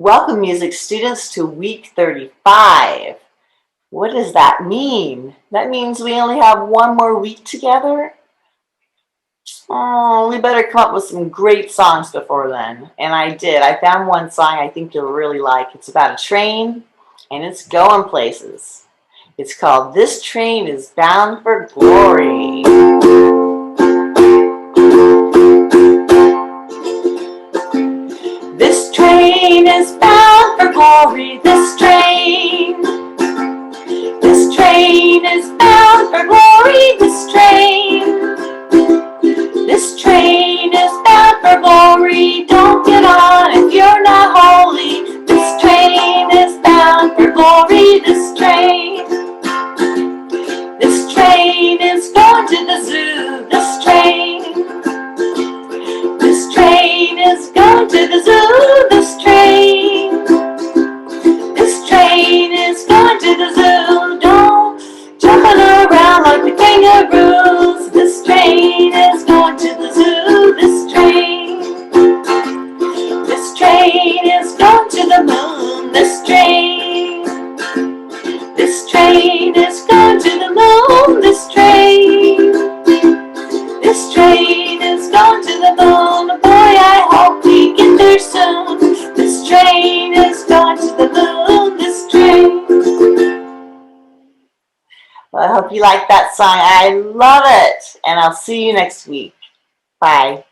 Welcome, music students, to week 35. What does that mean? That means we only have one more week together? Oh, we better come up with some great songs before then. And I did. I found one song I think you'll really like. It's about a train, and it's going places. It's called This Train is Bound for Glory. This train is bound for glory. This train is bound for glory. This train is bound for glory. Don't get on if you're not holy. This train is bound for glory. This train is going to the zoo. This train is going to the zoo. This train is going to the zoo. Don't jumping around like the kangaroos. This train is going to the zoo. This train is going to the moon. This train is going to the moon. This train is going to the moon. Boy, I hope we get there soon. This train is going to the moon. This train. Well, I hope you like that song. I love it. And I'll see you next week. Bye.